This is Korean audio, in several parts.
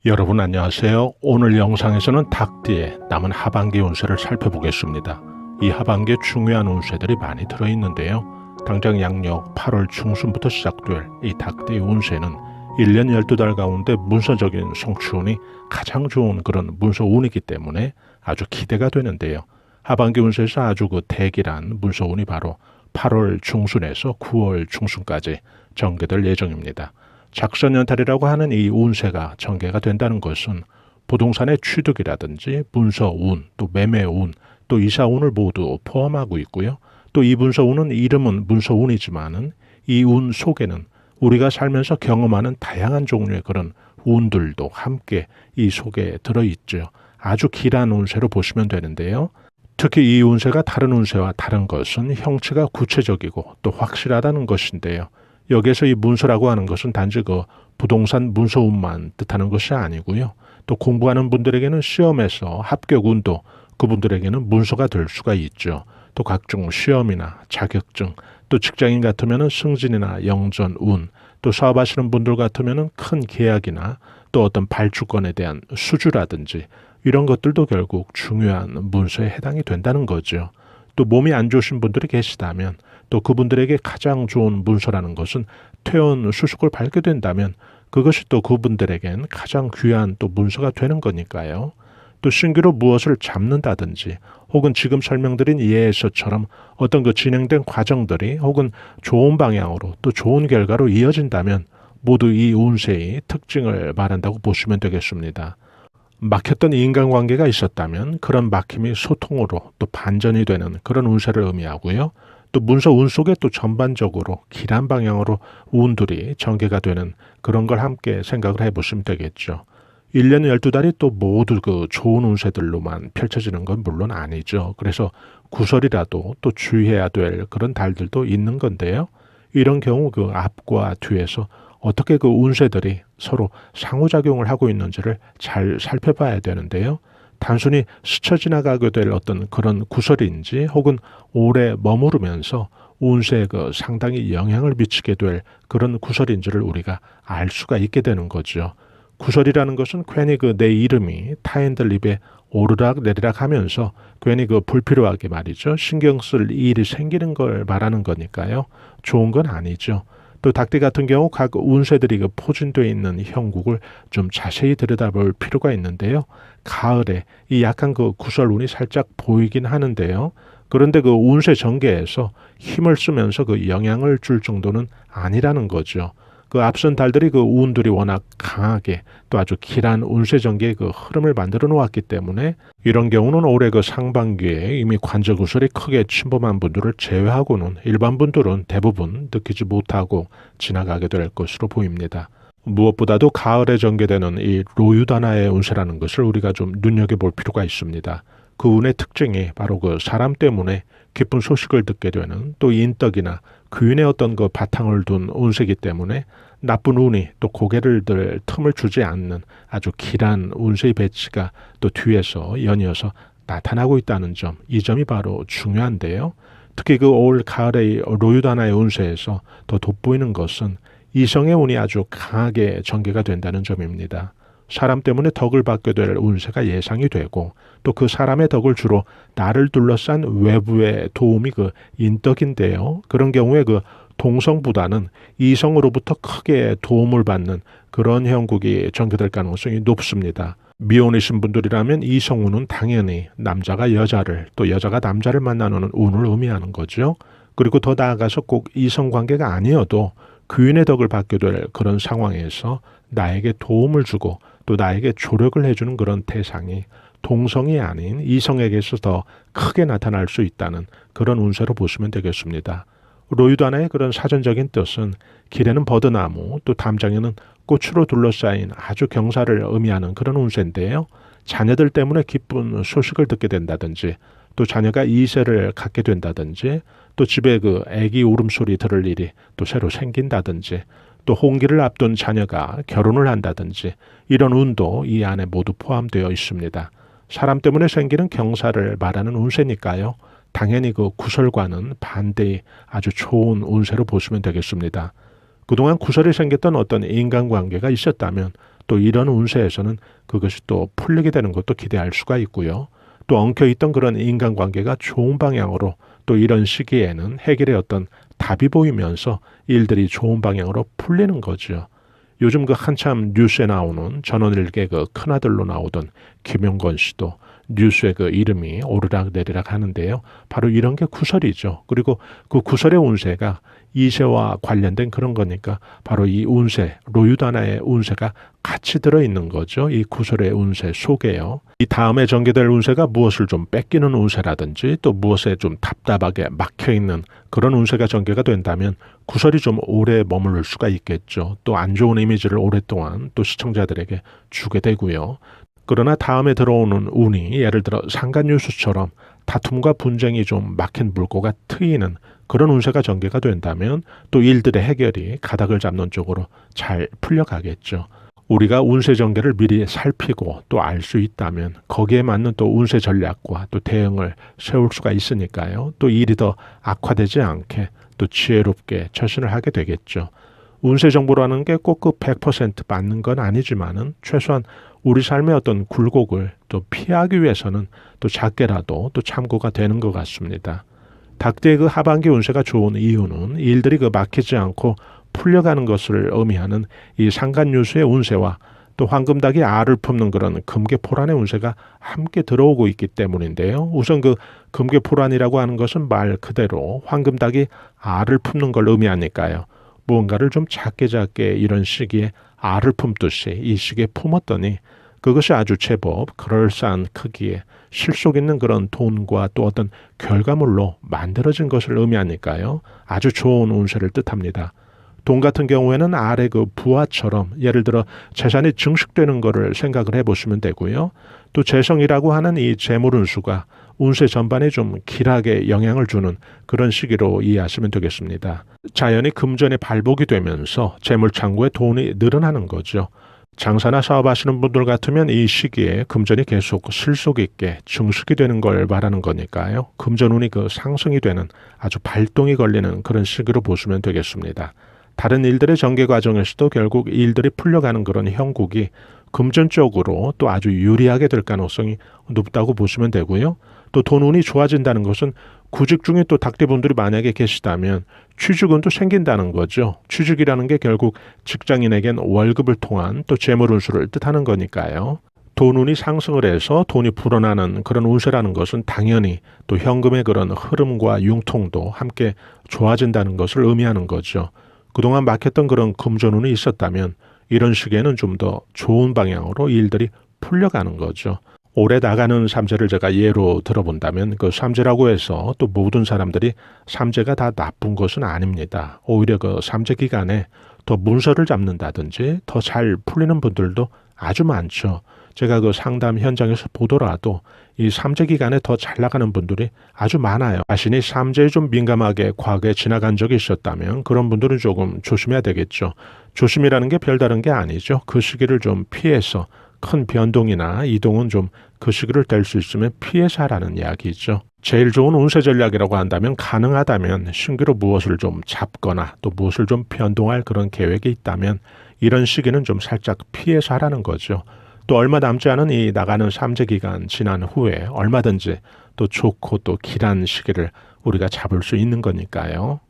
여러분 안녕하세요. 오늘 영상에서는 닭띠의 남은 하반기 운세를 살펴보겠습니다. 이 하반기에 중요한 운세들이 많이 들어있는데요. 당장 양력 8월 중순부터 시작될 이 닭띠의 운세는 1년 12달 가운데 문서적인 성취운이 가장 좋은 그런 문서운이기 때문에 아주 기대가 되는데요. 하반기 운세에서 아주 대기란 문서운이 바로 8월 중순에서 9월 중순까지 전개될 예정입니다. 작선연달이라고 하는 이 운세가 전개가 된다는 것은 부동산의 취득이라든지 문서운, 또 매매운, 또 이사운을 모두 포함하고 있고요. 또 이 문서운은 이름은 문서운이지만은 이 운 속에는 우리가 살면서 경험하는 다양한 종류의 그런 운들도 함께 이 속에 들어있죠. 아주 길한 운세로 보시면 되는데요. 특히 이 운세가 다른 운세와 다른 것은 형체가 구체적이고 또 확실하다는 것인데요. 여기에서 이 문서라고 하는 것은 단지 부동산 문서운만 뜻하는 것이 아니고요. 또 공부하는 분들에게는 시험에서 합격운도 그분들에게는 문서가 될 수가 있죠. 또 각종 시험이나 자격증, 또 직장인 같으면 승진이나 영전운, 또 사업하시는 분들 같으면 큰 계약이나 또 어떤 발주권에 대한 수주라든지 이런 것들도 결국 중요한 문서에 해당이 된다는 거죠. 또 몸이 안 좋으신 분들이 계시다면 또 그분들에게 가장 좋은 문서라는 것은 퇴원 수속을 밟게 된다면 그것이 또 그분들에겐 가장 귀한 또 문서가 되는 거니까요. 또 신규로 무엇을 잡는다든지 혹은 지금 설명드린 예에서처럼 어떤 진행된 과정들이 혹은 좋은 방향으로 또 좋은 결과로 이어진다면 모두 이 운세의 특징을 말한다고 보시면 되겠습니다. 막혔던 인간관계가 있었다면 그런 막힘이 소통으로 또 반전이 되는 그런 운세를 의미하고요. 또 문서 운 속에 또 전반적으로 길한 방향으로 운들이 전개가 되는 그런 걸 함께 생각을 해보시면 되겠죠. 1년 12달이 또 모두 좋은 운세들로만 펼쳐지는 건 물론 아니죠. 그래서 구설이라도 또 주의해야 될 그런 달들도 있는 건데요. 이런 경우 앞과 뒤에서 어떻게 운세들이 서로 상호작용을 하고 있는지를 잘 살펴봐야 되는데요. 단순히 스쳐 지나가게 될 어떤 그런 구설인지 혹은 오래 머무르면서 운세에 상당히 영향을 미치게 될 그런 구설인지를 우리가 알 수가 있게 되는 거죠. 구설이라는 것은 괜히 내 이름이 타인들 입에 오르락 내리락 하면서 괜히 불필요하게 말이죠. 신경 쓸 일이 생기는 걸 말하는 거니까요. 좋은 건 아니죠. 또 닭띠 같은 경우 각 운세들이 포진되어 있는 형국을 좀 자세히 들여다볼 필요가 있는데요. 가을에 이 약간 구설운이 살짝 보이긴 하는데요. 그런데 운세 전개에서 힘을 쓰면서 영향을 줄 정도는 아니라는 거죠. 앞선 달들이 운들이 워낙 강하게 또 아주 길한 운세 전개의 흐름을 만들어 놓았기 때문에 이런 경우는 올해 상반기에 이미 관절 구설이 크게 침범한 분들을 제외하고는 일반 분들은 대부분 느끼지 못하고 지나가게 될 것으로 보입니다. 무엇보다도 가을에 전개되는 이 로유다나의 운세라는 것을 우리가 좀 눈여겨볼 필요가 있습니다. 그 운의 특징이 바로 사람 때문에 기쁜 소식을 듣게 되는 또 인덕이나 귀인의 어떤 바탕을 둔 운세이기 때문에 나쁜 운이 또 고개를 들 틈을 주지 않는 아주 길한 운세의 배치가 또 뒤에서 연이어서 나타나고 있다는 점, 이 점이 바로 중요한데요. 특히 올 가을의 로유다나의 운세에서 더 돋보이는 것은 이성의 운이 아주 강하게 전개가 된다는 점입니다. 사람 때문에 덕을 받게 될 운세가 예상이 되고 또 그 사람의 덕을 주로 나를 둘러싼 외부의 도움이 인덕인데요. 그런 경우에 동성보다는 이성으로부터 크게 도움을 받는 그런 형국이 전개될 가능성이 높습니다. 미혼이신 분들이라면 이성운은 당연히 남자가 여자를 또 여자가 남자를 만나는 운을 의미하는 거죠. 그리고 더 나아가서 꼭 이성관계가 아니어도 귀인의 덕을 받게 될 그런 상황에서 나에게 도움을 주고 또 나에게 조력을 해주는 그런 대상이 동성이 아닌 이성에게서 더 크게 나타날 수 있다는 그런 운세로 보시면 되겠습니다. 로유다나의 그런 사전적인 뜻은 길에는 버드나무 또 담장에는 꽃으로 둘러싸인 아주 경사를 의미하는 그런 운세인데요. 자녀들 때문에 기쁜 소식을 듣게 된다든지 또 자녀가 이세를 갖게 된다든지 또 집에 아기 울음소리 들을 일이 또 새로 생긴다든지 또 홍기를 앞둔 자녀가 결혼을 한다든지 이런 운도 이 안에 모두 포함되어 있습니다. 사람 때문에 생기는 경사를 말하는 운세니까요. 당연히 구설과는 반대의 아주 좋은 운세로 보시면 되겠습니다. 그동안 구설이 생겼던 어떤 인간관계가 있었다면 또 이런 운세에서는 그것이 또 풀리게 되는 것도 기대할 수가 있고요. 또 엉켜있던 그런 인간관계가 좋은 방향으로 또 이런 시기에는 해결의 어떤 답이 보이면서 일들이 좋은 방향으로 풀리는 거죠. 요즘 그 한참 뉴스에 나오는 전원일기 그 큰아들로 나오던 김용건 씨도 뉴스에 그 이름이 오르락내리락 하는데요. 바로 이런 게 구설이죠. 그리고 그 구설의 운세가 이세와 관련된 그런 거니까 바로 이 운세, 로유다나의 운세가 같이 들어있는 거죠. 이 구설의 운세 속에요. 이 다음에 전개될 운세가 무엇을 좀 뺏기는 운세라든지 또 무엇에 좀 답답하게 막혀있는 그런 운세가 전개가 된다면 구설이 좀 오래 머무를 수가 있겠죠. 또 안 좋은 이미지를 오랫동안 또 시청자들에게 주게 되고요. 그러나 다음에 들어오는 운이 예를 들어 상간유수처럼 다툼과 분쟁이 좀 막힌 물꼬가 트이는 그런 운세가 전개가 된다면 또 일들의 해결이 가닥을 잡는 쪽으로 잘 풀려가겠죠. 우리가 운세 전개를 미리 살피고 또 알 수 있다면 거기에 맞는 또 운세 전략과 또 대응을 세울 수가 있으니까요. 또 일이 더 악화되지 않게 또 지혜롭게 처신을 하게 되겠죠. 운세 정보라는 게 꼭 그 100% 맞는 건 아니지만은 최소한 우리 삶의 어떤 굴곡을 또 피하기 위해서는 또 작게라도 또 참고가 되는 것 같습니다. 닭띠의 그 하반기 운세가 좋은 이유는 일들이 그 막히지 않고 풀려가는 것을 의미하는 이 상간유수의 운세와 또 황금닭이 알을 품는 그런 금계포란의 운세가 함께 들어오고 있기 때문인데요. 우선 그 금계포란이라고 하는 것은 말 그대로 황금닭이 알을 품는 걸 의미하니까요. 무언가를 좀 작게 이런 시기에 알을 품듯이 이 시기에 품었더니 그것이 아주 제법 그럴싸한 크기에 실속 있는 그런 돈과 또 어떤 결과물로 만들어진 것을 의미하니까요. 아주 좋은 운세를 뜻합니다. 돈 같은 경우에는 알의 그 부화처럼 예를 들어 재산이 증식되는 것을 생각을 해보시면 되고요. 또 재성이라고 하는 이 재물운수가 운세 전반에 좀 길하게 영향을 주는 그런 시기로 이해하시면 되겠습니다. 자연이 금전에 발복이 되면서 재물창고에 돈이 늘어나는 거죠. 장사나 사업하시는 분들 같으면 이 시기에 금전이 계속 실속 있게 증식이 되는 걸 말하는 거니까요. 금전운이 그 상승이 되는 아주 발동이 걸리는 그런 시기로 보시면 되겠습니다. 다른 일들의 전개 과정에서도 결국 일들이 풀려가는 그런 형국이 금전 쪽으로 또 아주 유리하게 될 가능성이 높다고 보시면 되고요. 또 돈운이 좋아진다는 것은 구직 중에 또 닭띠분들이 만약에 계시다면 취직운도 생긴다는 거죠. 취직이라는 게 결국 직장인에겐 월급을 통한 또 재물운수를 뜻하는 거니까요. 돈운이 상승을 해서 돈이 불어나는 그런 운세라는 것은 당연히 또 현금의 그런 흐름과 융통도 함께 좋아진다는 것을 의미하는 거죠. 그동안 막혔던 그런 금전운이 있었다면 이런 시기에는 좀 더 좋은 방향으로 일들이 풀려가는 거죠. 올해 나가는 삼재를 제가 예로 들어본다면 그 삼재라고 해서 또 모든 사람들이 삼재가 다 나쁜 것은 아닙니다. 오히려 그 삼재 기간에 더 문서를 잡는다든지 더 잘 풀리는 분들도 아주 많죠. 제가 그 상담 현장에서 보더라도 이 삼재 기간에 더 잘 나가는 분들이 아주 많아요. 자신이 삼재에 좀 민감하게 과거에 지나간 적이 있었다면 그런 분들은 조금 조심해야 되겠죠. 조심이라는 게 별다른 게 아니죠. 그 시기를 좀 피해서 큰 변동이나 이동은 좀 그 시기를 될 수 있으면 피해서 하라는 이야기죠. 제일 좋은 운세 전략이라고 한다면 가능하다면 신기로 무엇을 좀 잡거나 또 무엇을 좀 변동할 그런 계획이 있다면 이런 시기는 좀 살짝 피해서 하라는 거죠. 또 얼마 남지 않은 이 나가는 삼재 기간 지난 후에 얼마든지 또 좋고 또 길한 시기를 우리가 잡을 수 있는 거니까요.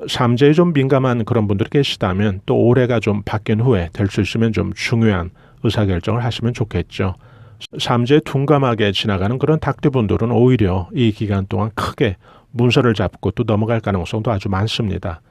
삼재에 좀 민감한 그런 분들이 계시다면 또 올해가 좀 바뀐 후에 될 수 있으면 좀 중요한 의사결정을 하시면 좋겠죠. 삼재에 둔감하게 지나가는 그런 닭띠분들은 오히려 이 기간 동안 크게 문서를 잡고 또 넘어갈 가능성도 아주 많습니다.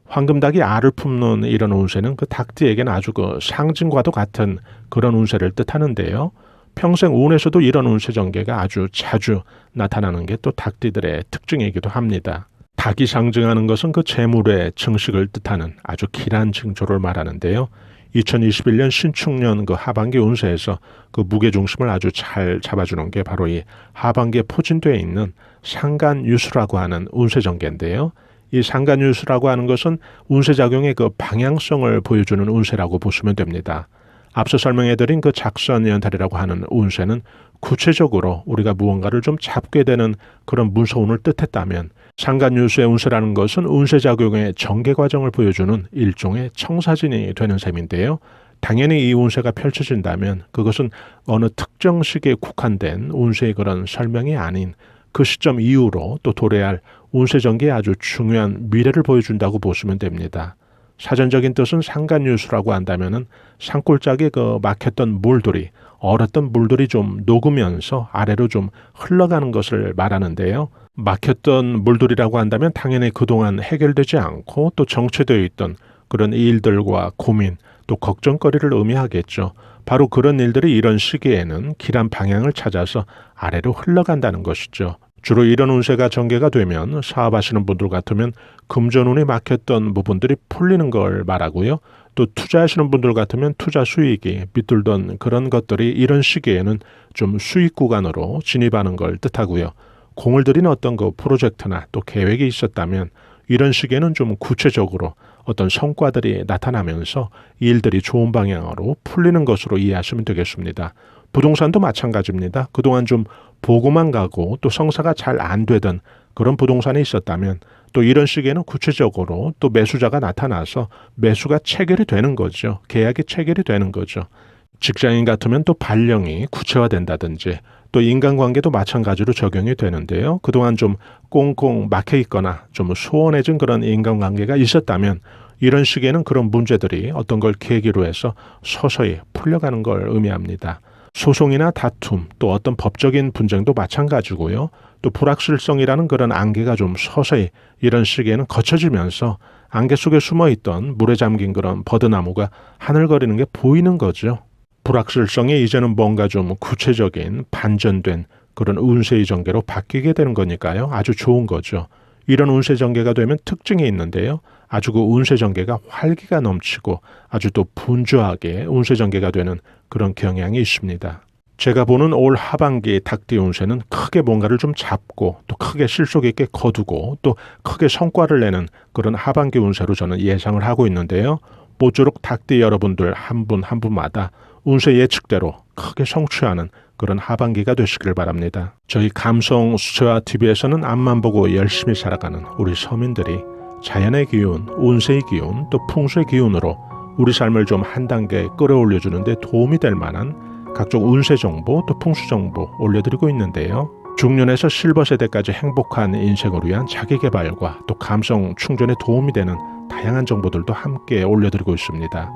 황금닭이 알을 품는 이런 운세는 그 닭띠에게는 아주 그 상징과도 같은 그런 운세를 뜻하는데요. 평생 운에서도 이런 운세 전개가 아주 자주 나타나는 게 또 닭띠들의 특징이기도 합니다. 닭이 상징하는 것은 그 재물의 증식을 뜻하는 아주 길한 징조를 말하는데요. 2021년 신축년 그 하반기 운세에서 그 무게중심을 아주 잘 잡아주는 게 바로 이 하반기에 포진되어 있는 상간유수라고 하는 운세 전개인데요. 이 상간유수라고 하는 것은 운세작용의 그 방향성을 보여주는 운세라고 보시면 됩니다. 앞서 설명해드린 그 작선연달이라고 하는 운세는 구체적으로 우리가 무언가를 좀 잡게 되는 그런 문서운을 뜻했다면 상간유수의 운세라는 것은 운세작용의 전개 과정을 보여주는 일종의 청사진이 되는 셈인데요. 당연히 이 운세가 펼쳐진다면 그것은 어느 특정 시기에 국한된 운세의 그런 설명이 아닌 그 시점 이후로 또 도래할 운세 전개의 아주 중요한 미래를 보여준다고 보시면 됩니다. 사전적인 뜻은 상간유수라고 한다면은 산골짜기에 그 막혔던 물들이 얼었던 물들이 좀 녹으면서 아래로 좀 흘러가는 것을 말하는데요. 막혔던 물들이라고 한다면 당연히 그동안 해결되지 않고 또 정체되어 있던 그런 일들과 고민 또 걱정거리를 의미하겠죠. 바로 그런 일들이 이런 시기에는 길한 방향을 찾아서 아래로 흘러간다는 것이죠. 주로 이런 운세가 전개가 되면 사업하시는 분들 같으면 금전운이 막혔던 부분들이 풀리는 걸 말하고요. 또 투자하시는 분들 같으면 투자 수익이 비뚤던 그런 것들이 이런 시기에는 좀 수익 구간으로 진입하는 걸 뜻하고요. 공을 들인 어떤 그 프로젝트나 또 계획이 있었다면 이런 시기에는 좀 구체적으로 어떤 성과들이 나타나면서 일들이 좋은 방향으로 풀리는 것으로 이해하시면 되겠습니다. 부동산도 마찬가지입니다. 그동안 좀 보고만 가고 또 성사가 잘 안 되던 그런 부동산이 있었다면 또 이런 시기에는 구체적으로 또 매수자가 나타나서 매수가 체결이 되는 거죠. 계약이 체결이 되는 거죠. 직장인 같으면 또 발령이 구체화된다든지 또 인간관계도 마찬가지로 적용이 되는데요. 그동안 좀 꽁꽁 막혀 있거나 좀 소원해진 그런 인간관계가 있었다면 이런 시기에는 그런 문제들이 어떤 걸 계기로 해서 서서히 풀려가는 걸 의미합니다. 소송이나 다툼 또 어떤 법적인 분쟁도 마찬가지고요. 또 불확실성이라는 그런 안개가 좀 서서히 이런 시기에는 거쳐지면서 안개 속에 숨어있던 물에 잠긴 그런 버드나무가 하늘거리는 게 보이는 거죠. 불확실성이 이제는 뭔가 좀 구체적인 반전된 그런 운세의 전개로 바뀌게 되는 거니까요. 아주 좋은 거죠. 이런 운세 전개가 되면 특징이 있는데요. 아주 그 운세 전개가 활기가 넘치고 아주 또 분주하게 운세 전개가 되는 그런 경향이 있습니다. 제가 보는 올 하반기 닭띠 운세는 크게 뭔가를 좀 잡고 또 크게 실속 있게 거두고 또 크게 성과를 내는 그런 하반기 운세로 저는 예상을 하고 있는데요. 모쪼록 닭띠 여러분들 한 분 한 분마다 운세 예측대로 크게 성취하는 그런 하반기가 되시길 바랍니다. 저희 감성 수채화 TV에서는 앞만 보고 열심히 살아가는 우리 서민들이 자연의 기운, 운세의 기운, 또 풍수의 기운으로 우리 삶을 좀 한 단계 끌어올려주는 데 도움이 될 만한 각종 운세 정보 또 풍수 정보 올려드리고 있는데요. 중년에서 실버 세대까지 행복한 인생을 위한 자기개발과 또 감성 충전에 도움이 되는 다양한 정보들도 함께 올려드리고 있습니다.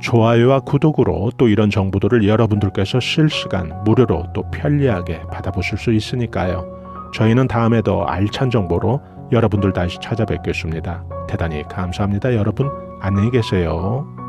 좋아요와 구독으로 또 이런 정보들을 여러분들께서 실시간 무료로 또 편리하게 받아보실 수 있으니까요. 저희는 다음에 더 알찬 정보로 여러분들 다시 찾아뵙겠습니다. 대단히 감사합니다. 여러분 안녕히 계세요.